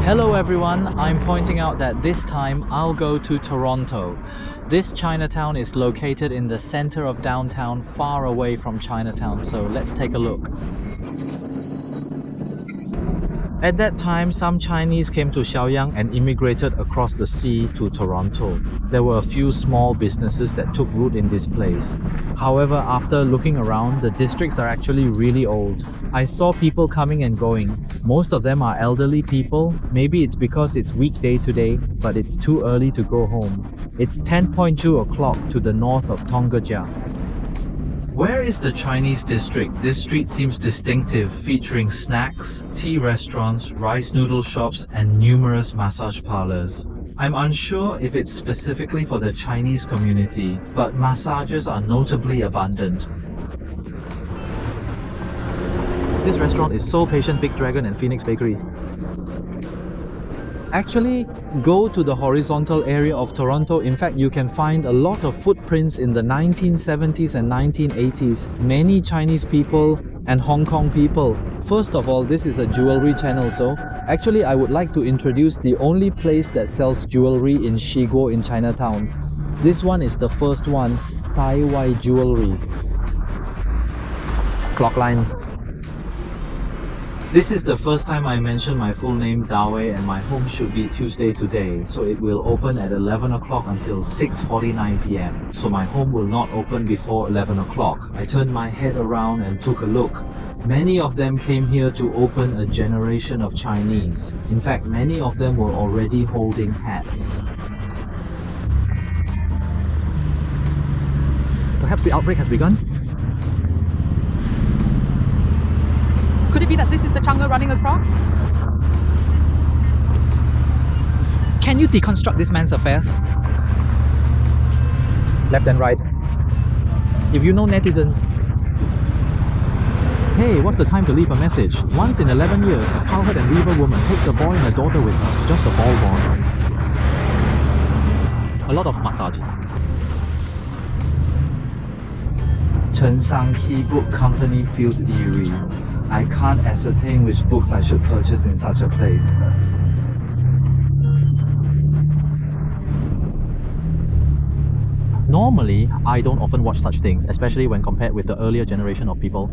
Hello everyone, I'm pointing out that this time I'll go to Toronto. This Chinatown is located in the center of downtown, far away from Chinatown, so let's take a look. At that time, some Chinese came to Xiaoyang and immigrated across the sea to Toronto. There were a few small businesses that took root in this place. However, after looking around, the districts are actually really old. I saw people coming and going. Most of them are elderly people. Maybe it's because it's weekday today, but it's too early to go home. It's 10:2 o'clock to the north of Tongjia. Where is the Chinese district? This street seems distinctive, featuring snacks, tea restaurants, rice noodle shops, and numerous massage parlors. I'm unsure if it's specifically for the Chinese community, but massages are notably abundant. This restaurant is Soul Patient, Big Dragon, and Phoenix Bakery. Actually, go to the horizontal area of Toronto. In fact, you can find a lot of footprints in the 1970s and 1980s. Many Chinese people and Hong Kong people. First of all, this is a jewelry channel, so actually I would like to introduce the only place that sells jewelry in Shigo in Chinatown. This one is the first one, Tai Wai Jewelry. Clockline. This is the first time I mention my full name, Dawei, and my home should be Tuesday today, so it will open at 11 o'clock until 6:49 p.m. So my home will not open before 11 o'clock. I turned my head around and took a look. Many of them came here to open a generation of Chinese. In fact, many of them were already holding hats. Perhaps the outbreak has begun? Could it be that this is the Chang'e running across? Can you deconstruct this man's affair? Left and right. If you know netizens. Hey, what's the time to leave a message? Once in 11 years, a cowherd and weaver woman takes a boy and a daughter with her. Just a ball born. A lot of massages. Chen Sang Key Book Company feels eerie. I can't ascertain which books I should purchase in such a place. Normally, I don't often watch such things, especially when compared with the earlier generation of people.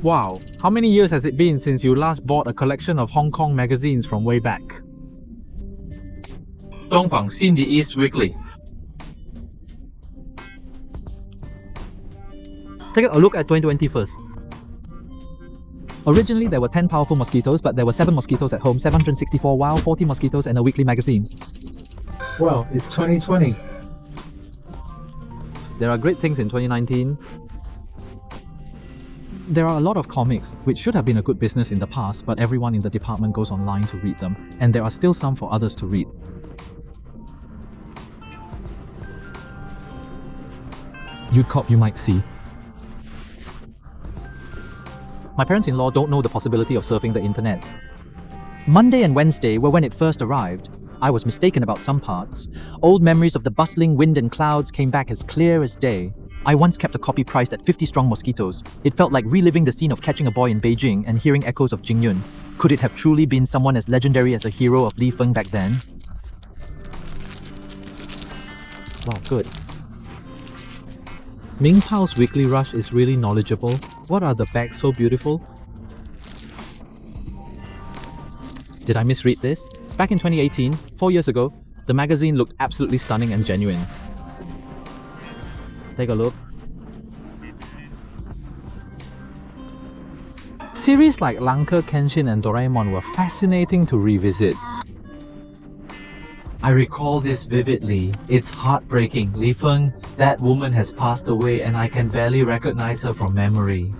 Wow, how many years has it been since you last bought a collection of Hong Kong magazines from way back? Dongfang Cindy East Weekly. Take a look at 2020 first. Originally there were 10 powerful mosquitoes, but there were 7 mosquitoes at home, 764 wild, 40 mosquitoes, and a weekly magazine. Well, it's 2020. There are great things in 2019. There are a lot of comics, which should have been a good business in the past, but everyone in the department goes online to read them, and there are still some for others to read. You'd cop you might see. My parents-in-law don't know the possibility of surfing the internet. Monday and Wednesday were when it first arrived. I was mistaken about some parts. Old memories of the bustling wind and clouds came back as clear as day. I once kept a copy priced at 50 strong mosquitoes. It felt like reliving the scene of catching a boy in Beijing and hearing echoes of Jingyun. Could it have truly been someone as legendary as the hero of Li Feng back then? Wow, good. Ming Pao's Weekly Rush is really knowledgeable. What are the bags so beautiful? Did I misread this? Back in 2018, 4 years ago, the magazine looked absolutely stunning and genuine. Take a look. Series like Lanke, Kenshin and Doraemon were fascinating to revisit. I recall this vividly. It's heartbreaking. Li Feng, that woman has passed away and I can barely recognize her from memory.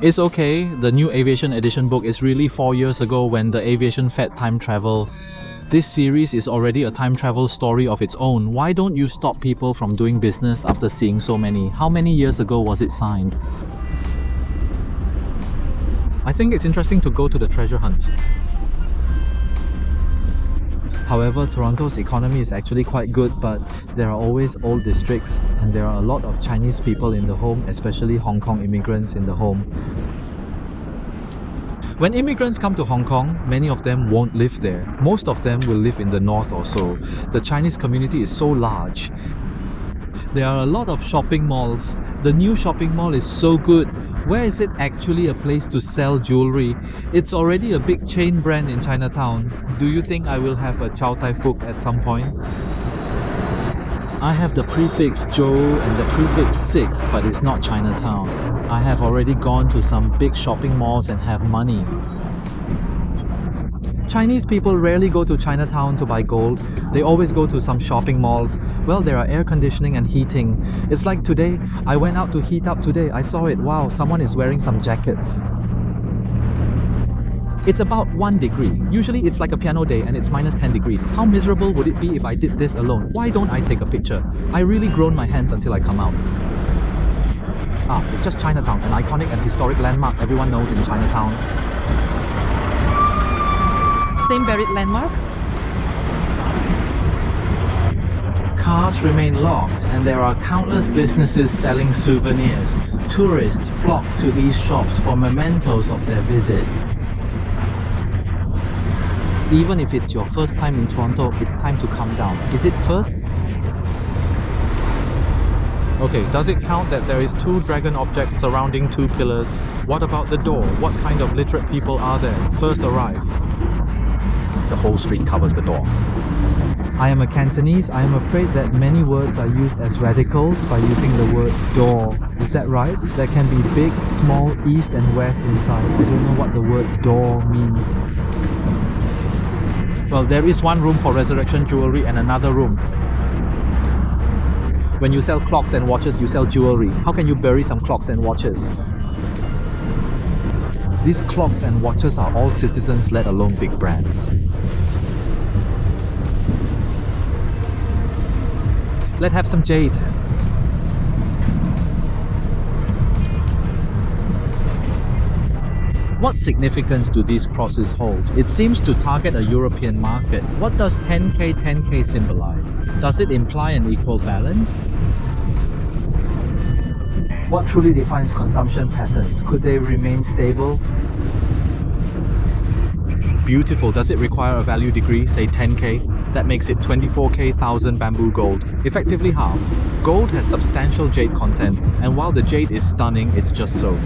It's okay, the new Aviation Edition book is really 4 years ago when the aviation fed time travel. This series is already a time travel story of its own. Why don't you stop people from doing business after seeing so many? How many years ago was it signed? I think it's interesting to go to the treasure hunt. However, Toronto's economy is actually quite good, but there are always old districts and there are a lot of Chinese people in the home, especially Hong Kong immigrants in the home. When immigrants come to Hong Kong, many of them won't live there. Most of them will live in the north or so. The Chinese community is so large. There are a lot of shopping malls. The new shopping mall is so good. Where is it actually a place to sell jewelry? It's already a big chain brand in Chinatown. Do you think I will have a Chow Tai Fook at some point? I have the prefix Zhou and the prefix 6, but it's not Chinatown. I have already gone to some big shopping malls and have money. Chinese people rarely go to Chinatown to buy gold. They always go to some shopping malls. Well, there are air conditioning and heating. It's like today, I went out to heat up today. I saw it. Wow, someone is wearing some jackets. It's about 1 degree. Usually it's like a piano day and it's minus 10 degrees. How miserable would it be if I did this alone? Why don't I take a picture? I really groan my hands until I come out. It's just Chinatown, an iconic and historic landmark everyone knows in Chinatown. Same buried landmark. Cars remain locked and there are countless businesses selling souvenirs. Tourists flock to these shops for mementos of their visit. Even if it's your first time in Toronto, it's time to calm down. Is it first? Okay, does it count that there is 2 dragon objects surrounding 2 pillars? What about the door? What kind of literate people are there? First arrive. The whole street covers the door. I am a Cantonese. I am afraid that many words are used as radicals by using the word door. Is that right? There can be big, small, east and west inside. I don't know what the word door means. Well, there is one room for resurrection jewelry and another room. When you sell clocks and watches, you sell jewelry. How can you bury some clocks and watches? These clocks and watches are all citizens, let alone big brands. Let's have some jade. What significance do these crosses hold? It seems to target a European market. What does 10K 10K symbolize? Does it imply an equal balance? What truly defines consumption patterns? Could they remain stable? Beautiful. Does it require a value degree, say 10K? That makes it 24K 1000 bamboo gold, effectively half. Gold has substantial jade content, and while the jade is stunning, it's just so.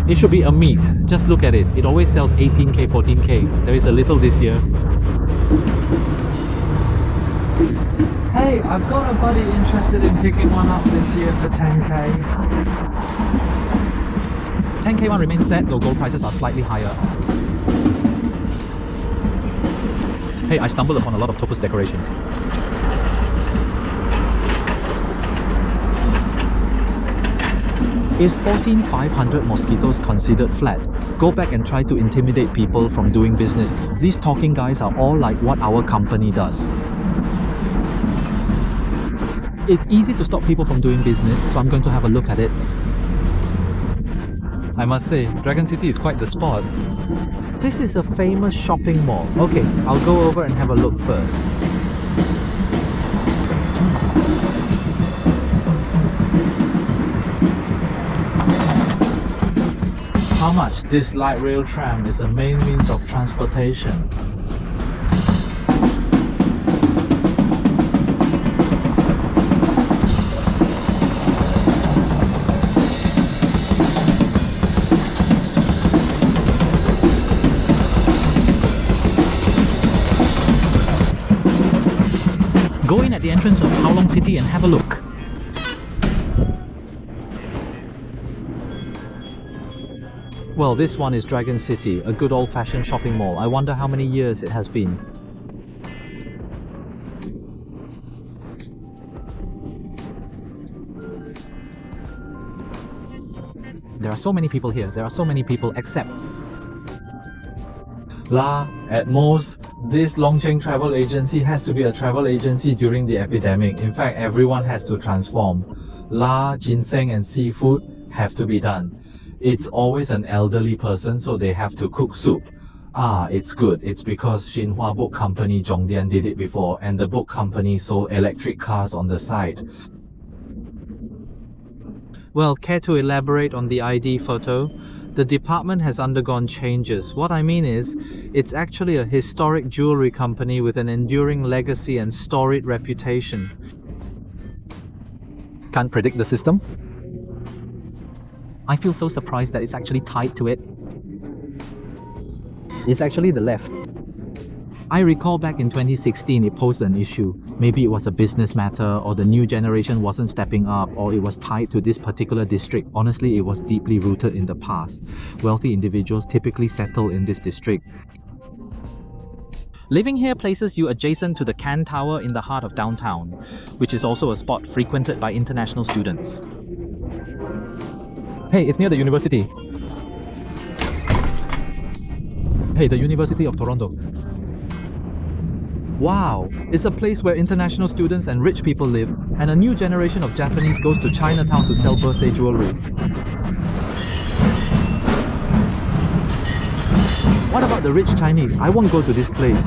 It should be a meat. Just look at it. It always sells 18K, 14K. There is a little this year. Hey, I've got a buddy interested in picking one up this year for 10K. 10K one remains set, though gold prices are slightly higher. Hey, I stumbled upon a lot of topaz decorations. Is 14,500 mosquitoes considered flat? Go back and try to intimidate people from doing business. These talking guys are all like what our company does. It's easy to stop people from doing business, so I'm going to have a look at it. I must say, Dragon City is quite the spot. This is a famous shopping mall. Okay, I'll go over and have a look first. How much? This light rail tram is the main means of transportation. Go in at the entrance of Kowloon City and have a look. Well, this one is Dragon City, a good old-fashioned shopping mall. I wonder how many years it has been. There are so many people here. There are so many people except... At most, this Longcheng travel agency has to be a travel agency during the epidemic. In fact, everyone has to transform. Ginseng and seafood have to be done. It's always an elderly person, so they have to cook soup. Ah, it's good. It's because Xinhua Book Company Zhongdian did it before, and the book company sold electric cars on the side. Well, care to elaborate on the ID photo? The department has undergone changes. What I mean is, it's actually a historic jewelry company with an enduring legacy and storied reputation. Can't predict the system? I feel so surprised that it's actually tied to it. It's actually the left. I recall back in 2016 it posed an issue. Maybe it was a business matter, or the new generation wasn't stepping up, or it was tied to this particular district. Honestly, it was deeply rooted in the past. Wealthy individuals typically settle in this district. Living here places you adjacent to the Can Tower in the heart of downtown, which is also a spot frequented by international students. Hey, it's near the university. Hey, the University of Toronto. Wow, it's a place where international students and rich people live, and a new generation of Japanese goes to Chinatown to sell birthday jewelry. What about the rich Chinese? I won't go to this place.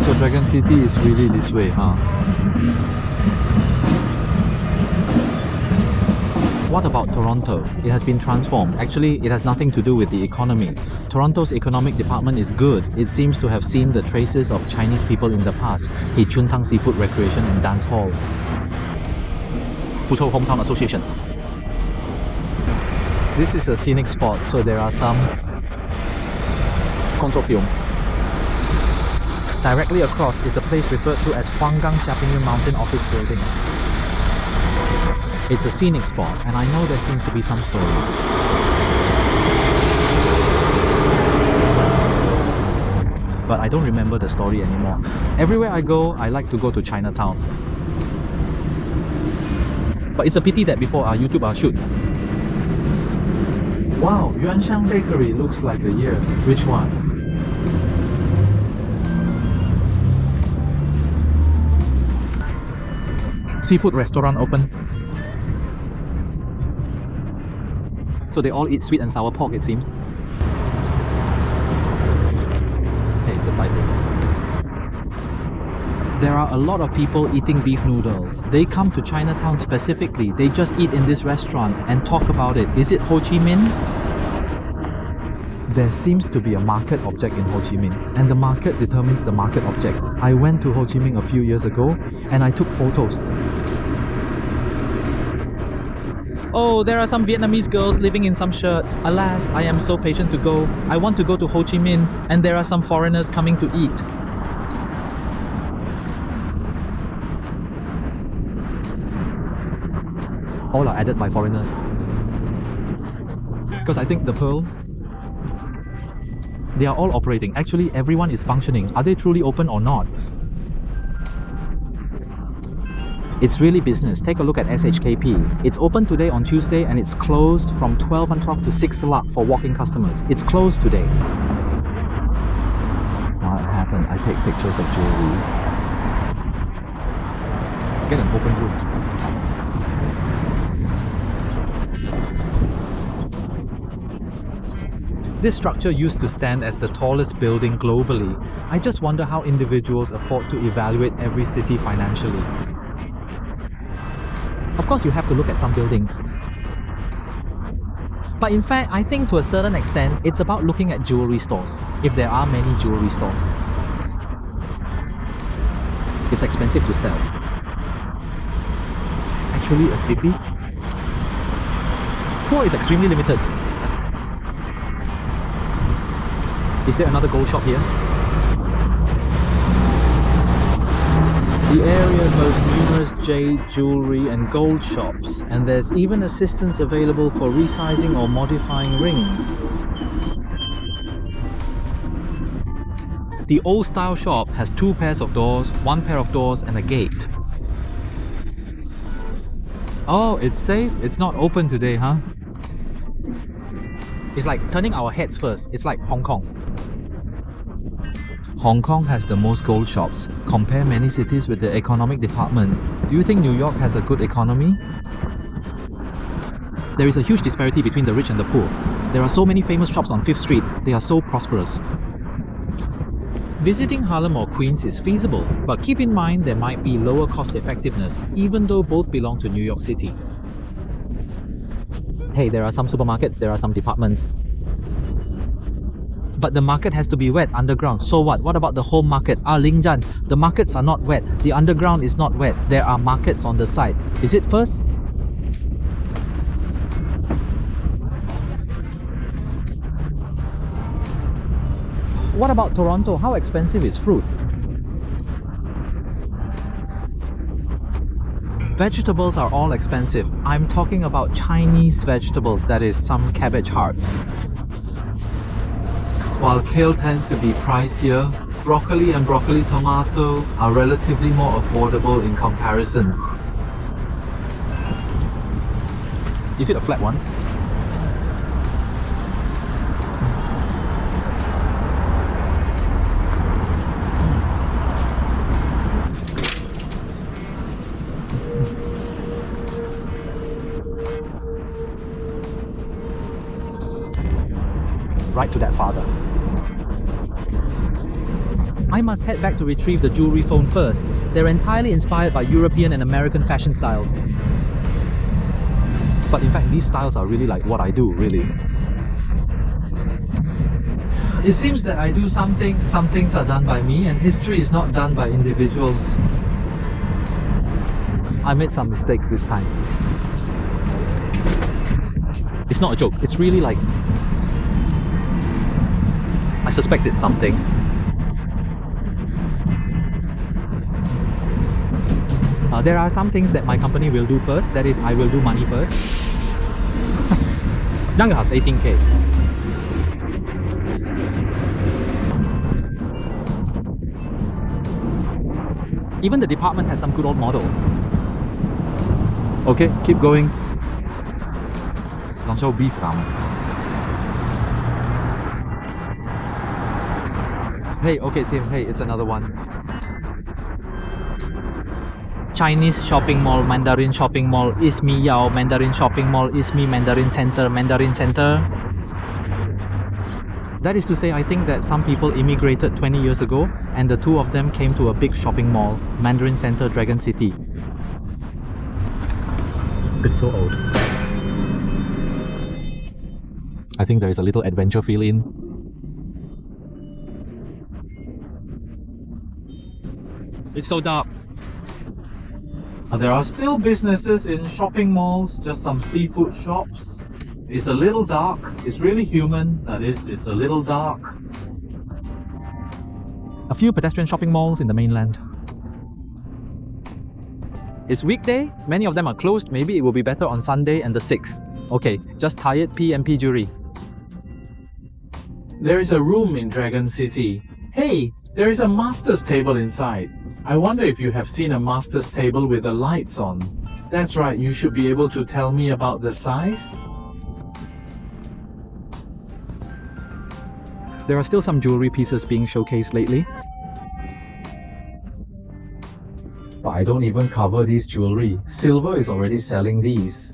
So Dragon City is really this way, huh? What about Toronto? It has been transformed. Actually, it has nothing to do with the economy. Toronto's economic department is good. It seems to have seen the traces of Chinese people in the past. He Chuntang Seafood Recreation and Dance Hall. Fuzhou Hometown Association. This is a scenic spot, so there are some Consortium. Directly across is a place referred to as Huanggang Xiapingyu Mountain Office Building. It's a scenic spot, and I know there seems to be some stories. But I don't remember the story anymore. Everywhere I go, I like to go to Chinatown. But it's a pity that before our YouTube our shoot. Wow, Yuanshang Bakery looks like a year. Which one? Seafood restaurant open. So they all eat sweet and sour pork, it seems. Hey, the side. There are a lot of people eating beef noodles. They come to Chinatown specifically. They just eat in this restaurant and talk about it. Is it Ho Chi Minh? There seems to be a market object in Ho Chi Minh, and the market determines the market object. I went to Ho Chi Minh a few years ago and I took photos. Oh, there are some Vietnamese girls living in some shirts. Alas, I am so patient to go. I want to go to Ho Chi Minh, and there are some foreigners coming to eat. All are added by foreigners. Because I think the Pearl, They are all operating. Actually, everyone is functioning. Are they truly open or not? It's really business. Take a look at SHKP. It's open today on Tuesday and it's closed from 12 o'clock to 6 o'clock for walk-in customers. It's closed today. What happened? I take pictures of jewelry. get an open room. This structure used to stand as the tallest building globally. I just wonder how individuals afford to evaluate every city financially. Of course, you have to look at some buildings. But in fact, I think to a certain extent, it's about looking at jewelry stores, if there are many jewelry stores. It's expensive to sell. Actually, a city? Tour is extremely limited. Is there another gold shop here? The area boasts numerous jade, jewelry and gold shops, and there's even assistance available for resizing or modifying rings. The old style shop has 2 pairs of doors, 1 pair of doors and a gate. Oh, it's safe? It's not open today, huh? It's like turning our heads first. It's like Hong Kong. Hong Kong has the most gold shops. Compare many cities with the economic department. Do you think New York has a good economy? There is a huge disparity between the rich and the poor. There are so many famous shops on 5th Street. They are so prosperous. Visiting Harlem or Queens is feasible, but keep in mind there might be lower cost effectiveness, even though both belong to New York City. Hey, there are some supermarkets, there are some departments. But the market has to be wet, underground. So what? What about the home market? Lingjan, the markets are not wet. The underground is not wet. There are markets on the side. Is it first? What about Toronto? How expensive is fruit? Vegetables are all expensive. I'm talking about Chinese vegetables, that is some cabbage hearts. While kale tends to be pricier, broccoli and broccoli tomato are relatively more affordable in comparison. Is it a flat one? Right to that father. I must head back to retrieve the jewelry phone first. They're entirely inspired by European and American fashion styles. But in fact, these styles are really like what I do, really. It seems that I do something, some things are done by me, and history is not done by individuals. I made some mistakes this time. It's not a joke, it's really like... I suspect it's something. There are some things that my company will do first. That is, I will do money first. 那个 has 18K. Even the department has some good old models. Okay, keep going. Dan show beef ramen. Hey, okay Tim, hey, it's another one. Chinese shopping mall, Mandarin shopping mall, Ismi Yao, Mandarin shopping mall, Ismi Mandarin Center, Mandarin Center. That is to say, I think that some people immigrated 20 years ago and the two of them came to a big shopping mall, Mandarin Center, Dragon City. It's so old. I think there is a little adventure feel in. It's so dark. There are still businesses in shopping malls, just some seafood shops. It's a little dark. It's really human. That is, it's a little dark. A few pedestrian shopping malls in the mainland. It's weekday, many of them are closed. Maybe it will be better on Sunday and the 6th. Okay, just tired PMP jury. There is a room in Dragon City. Hey, there is a master's table inside. I wonder if you have seen a master's table with the lights on. That's right, you should be able to tell me about the size. There are still some jewelry pieces being showcased lately. But I don't even cover these jewelry. Silver is already selling these.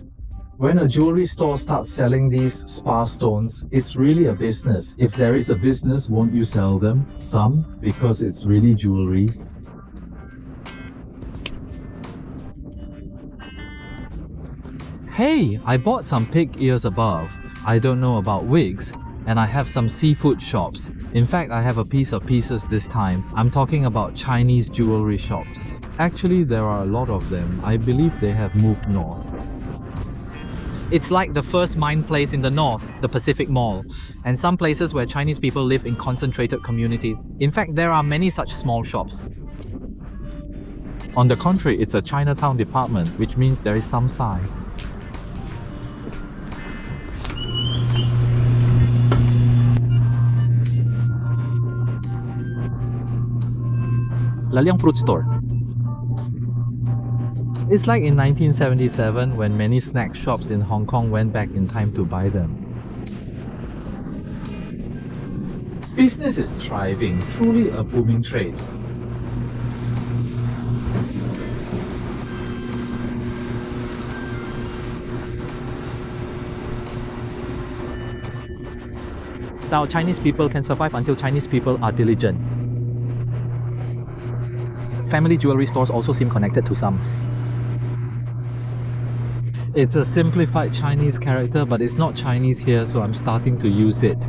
When a jewelry store starts selling these spa stones, it's really a business. If there is a business, won't you sell them? Some, because it's really jewelry. Hey, I bought some pig ears above. I don't know about wigs. And I have some seafood shops. In fact, I have a piece of pieces this time. I'm talking about Chinese jewelry shops. Actually, there are a lot of them. I believe they have moved north. It's like the first mine place in the north, the Pacific Mall, and some places where Chinese people live in concentrated communities. In fact, there are many such small shops. On the contrary, it's a Chinatown department, which means there is some size. Laliang Fruit Store. It's like in 1977 when many snack shops in Hong Kong went back in time to buy them. Business is thriving, truly a booming trade. style, Chinese people can survive until Chinese people are diligent. Family jewelry stores also seem connected to some. It's a simplified Chinese character, but it's not Chinese here, so I'm starting to use it.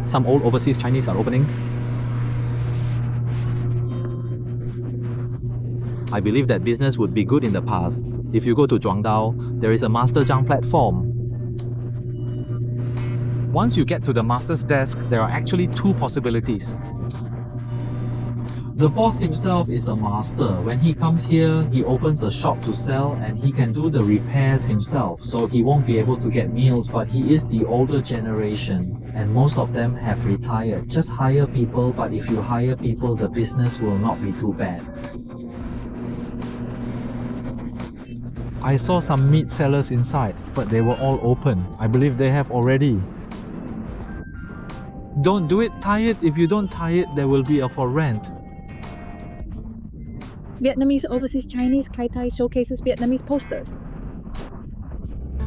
Some old overseas Chinese are opening. I believe that business would be good in the past. If you go to Zhuangdao, there is a Master Zhang platform. Once you get to the master's desk, there are actually two possibilities. The boss himself is a master. When he comes here, he opens a shop to sell and he can do the repairs himself, so he won't be able to get meals, but he is the older generation and most of them have retired. Just hire people, but if you hire people, the business will not be too bad. I saw some meat sellers inside, but they were all open. I believe they have already. Don't do it, tie it. If you don't tie it, there will be a for rent. Vietnamese overseas Chinese Kai Tai showcases Vietnamese posters.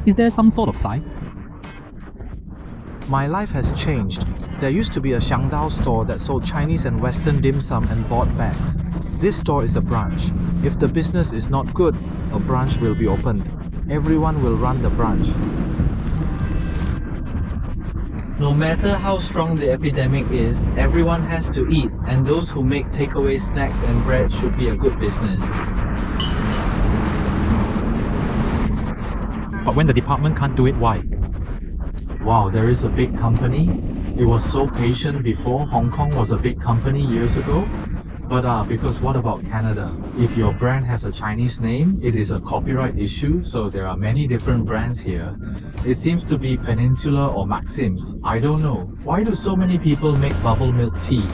Is there some sort of sign? My life has changed. There used to be a Xiangdao store that sold Chinese and Western dim sum and bought bags. This store is a branch. If the business is not good, a branch will be opened. Everyone will run the branch. No matter how strong the epidemic is, everyone has to eat, and those who make takeaway snacks and bread should be a good business. But when the department can't do it, why? Wow, there is a big company. It was so patient before. Hong Kong was a big company years ago. But because what about Canada? If your brand has a Chinese name, it is a copyright issue, so there are many different brands here. It seems to be Peninsula or Maxim's. I don't know. Why do so many people make bubble milk tea?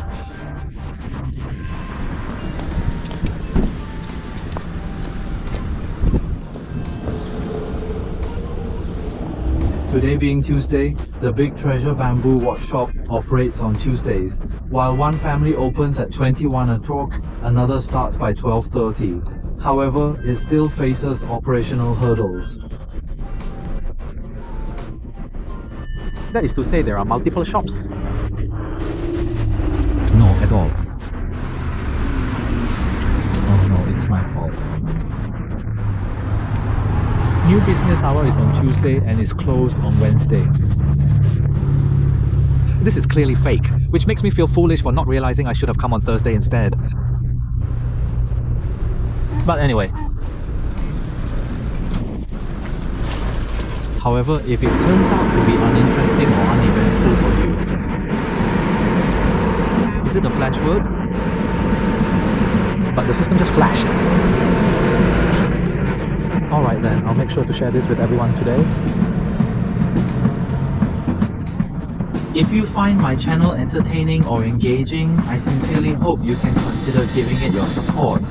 Today being Tuesday, the Big Treasure Bamboo Watch Shop operates on Tuesdays. While one family opens at 21 o'clock, another starts by 12:30. However, it still faces operational hurdles. That is to say, there are multiple shops. No, at all. Oh no, it's my fault. New business hour is on Tuesday and is closed on Wednesday. This is clearly fake, which makes me feel foolish for not realizing I should have come on Thursday instead. But anyway. However, if it turns out to be uninteresting or uneventful for you, is it a flash word? But the system just flashed. Alright then, I'll make sure to share this with everyone today. If you find my channel entertaining or engaging, I sincerely hope you can consider giving it your support.